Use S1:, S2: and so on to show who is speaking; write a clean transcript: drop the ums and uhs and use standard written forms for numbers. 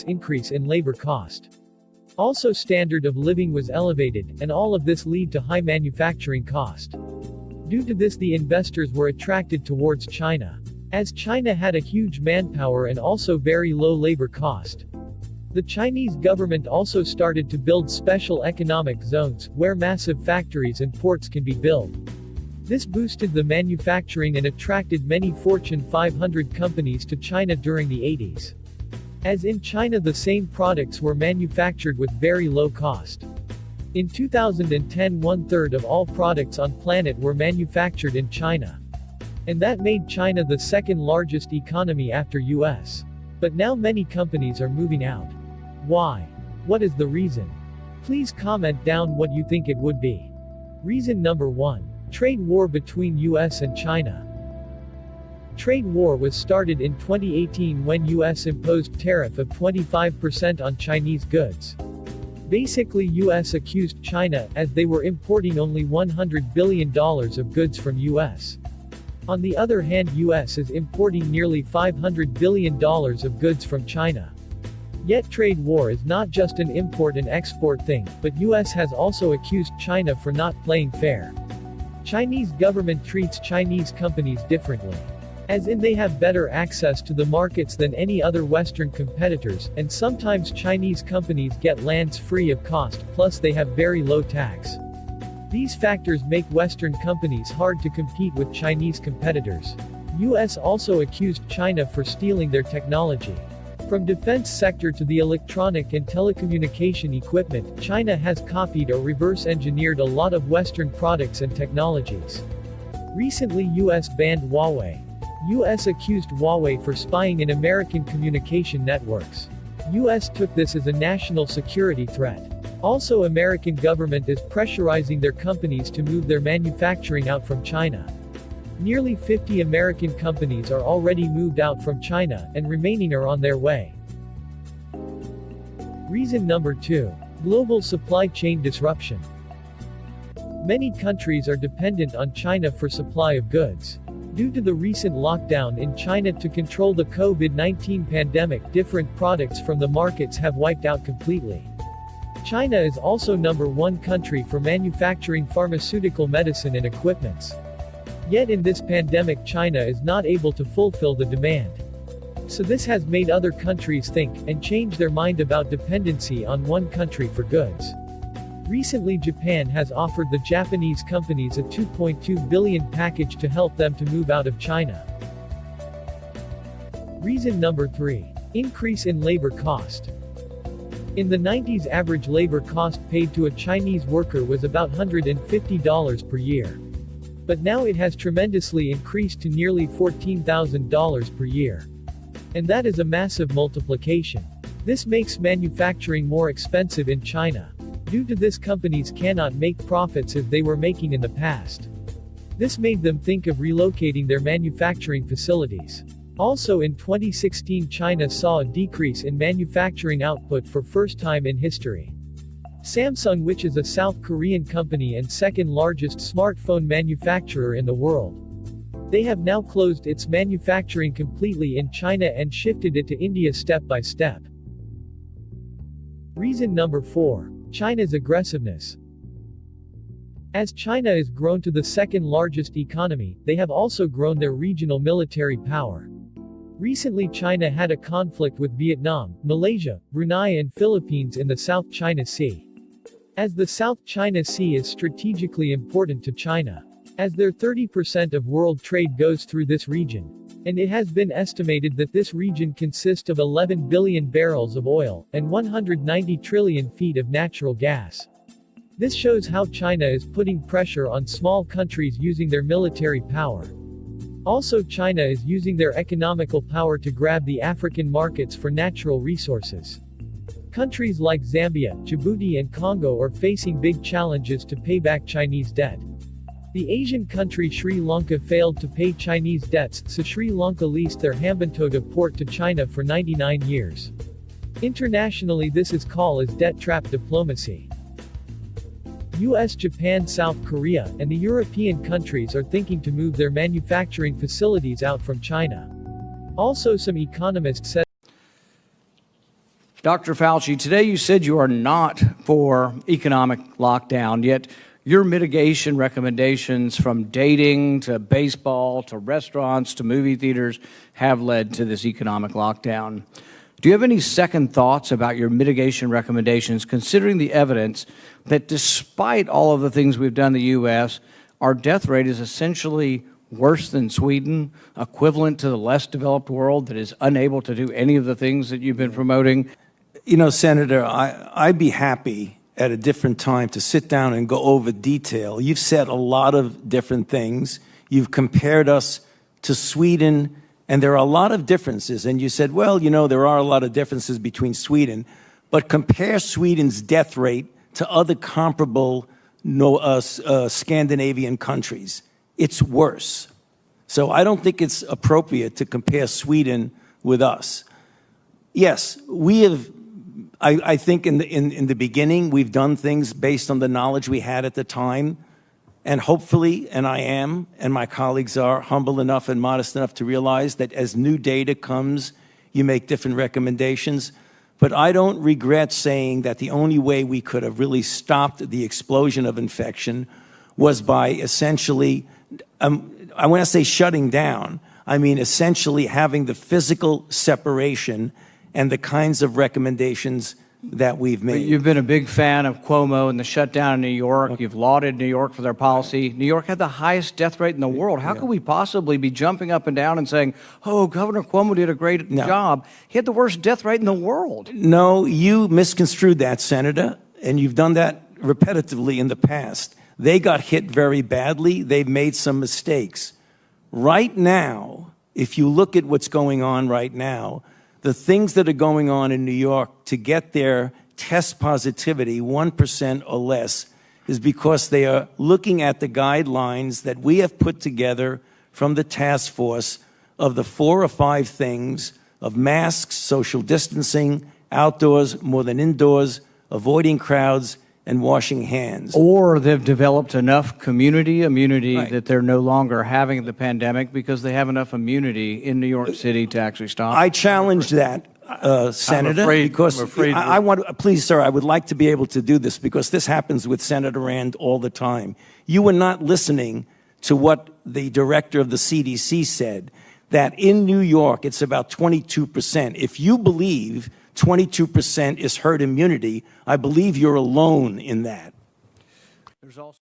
S1: increase in labor cost. Also standard of living was elevated, and all of this lead to high manufacturing cost. Due to this the investors were attracted towards China, as China had a huge manpower and also very low labor cost. The Chinese government also started to build special economic zones, where massive factories and ports can be built. This boosted the manufacturing and attracted many Fortune 500 companies to China during the 80s. As in China the same products were manufactured with very low cost. In 2010 1/3 of all products on planet were manufactured in China. And that made China the second largest economy after US. But now many companies are moving out. Why? What is the reason? Please comment down what you think it would be. Reason number 1. Trade war between US and China. Trade war was started in 2018 when US imposed tariff of 25% on Chinese goods. Basically US accused China, as they were importing only $100 billion of goods from US. On the other hand US is importing nearly $500 billion of goods from China. Yet trade war is not just an import and export thing, but US has also accused China for not playing fair. Chinese government treats Chinese companies differently. As in they have better access to the markets than any other Western competitors, and sometimes Chinese companies get lands free of cost, plus they have very low tax. These factors make Western companies hard to compete with Chinese competitors. US also accused China for stealing their technology. From defense sector to the electronic and telecommunication equipment, China has copied or reverse engineered a lot of Western products and technologies. Recently US banned Huawei. US accused Huawei for spying in American communication networks. US took this as a national security threat. Also American government is pressurizing their companies to move their manufacturing out from China. Nearly 50 American companies are already moved out from China, and remaining are on their way. Reason number 2. Global supply chain disruption. Many countries are dependent on China for supply of goods. Due to the recent lockdown in China to control the COVID-19 pandemic, different products from the markets have wiped out completely. China is also number 1 country for manufacturing pharmaceutical medicine and equipments. Yet in this pandemic China is not able to fulfill the demand. So this has made other countries think, and change their mind about dependency on one country for goods. Recently Japan has offered the Japanese companies a $2.2 billion package to help them to move out of China. Reason number 3. Increase in labor cost. In the 90s average labor cost paid to a Chinese worker was about $150 per year. But now it has tremendously increased to nearly $14,000 per year. And that is a massive multiplication. This makes manufacturing more expensive in China. Due to this companies cannot make profits as they were making in the past. This made them think of relocating their manufacturing facilities. Also in 2016 China saw a decrease in manufacturing output for first time in history. Samsung, which is a South Korean company and second largest smartphone manufacturer in the world. They have now closed its manufacturing completely in China and shifted it to India step by step. Reason number 4. China's aggressiveness. As China has grown to the second largest economy, they have also grown their regional military power. Recently China had a conflict with Vietnam, Malaysia, Brunei and Philippines in the South China Sea. As the South China Sea is strategically important to China, as their 30% of world trade goes through this region. And it has been estimated that this region consists of 11 billion barrels of oil, and 190 trillion feet of natural gas. This shows how China is putting pressure on small countries using their military power. Also China is using their economical power to grab the African markets for natural resources. Countries like Zambia, Djibouti and Congo are facing big challenges to pay back Chinese debt. The Asian country Sri Lanka failed to pay Chinese debts, so Sri Lanka leased their Hambantota port to China for 99 years. Internationally this is called as debt trap diplomacy. US, Japan, South Korea, and the European countries are thinking to move their manufacturing facilities out from China. Also some economists said
S2: Dr. Fauci, today you said you are not for economic lockdown, yet your mitigation recommendations from dating to baseball to restaurants to movie theaters have led to this economic lockdown. Do you have any second thoughts about your mitigation recommendations, considering the evidence that despite all of the things we've done in the U.S., our death rate is essentially worse than Sweden, equivalent to the less developed world that is unable to do any of the things that you've been promoting?
S3: You know, Senator, I'd be happy at a different time to sit down and go over detail. You've said a lot of different things. You've compared us to Sweden, and there are a lot of differences. And you said, well, you know, there are a lot of differences between Sweden, but compare Sweden's death rate to other comparable Scandinavian countries. It's worse. So I don't think it's appropriate to compare Sweden with us. Yes, we have. I think in the beginning, we've done things based on the knowledge we had at the time. And hopefully, and I am, and my colleagues are humble enough and modest enough to realize that as new data comes, you make different recommendations. But I don't regret saying that the only way we could have really stopped the explosion of infection was by essentially, I want to say shutting down. I mean, essentially having the physical separation and the kinds of recommendations that we've made.
S2: You've been a big fan of Cuomo and the shutdown in New York. Okay. You've lauded New York for their policy. New York had the highest death rate in the world. How could we possibly be jumping up and down and saying, oh, Governor Cuomo did a great job? He had the worst death rate in the world.
S3: No, you misconstrued that, Senator, and you've done that repetitively in the past. They got hit very badly. They've made some mistakes. Right now, if you look at what's going on right now, the things that are going on in New York to get their test positivity 1% or less is because they are looking at the guidelines that we have put together from the task force of the 4 or 5 things of masks, social distancing, outdoors more than indoors, avoiding crowds, and washing hands.
S2: Or they've developed enough community immunity that they're no longer having the pandemic because they have enough immunity in New York City to actually stop.
S3: I challenge that, Senator, because I want to, please, sir, I would like to be able to do this because this happens with Senator Rand all the time. You were not listening to what the director of the CDC said, that in New York, it's about 22%. If you believe 22% is herd immunity, I believe you're alone in that.
S2: There's also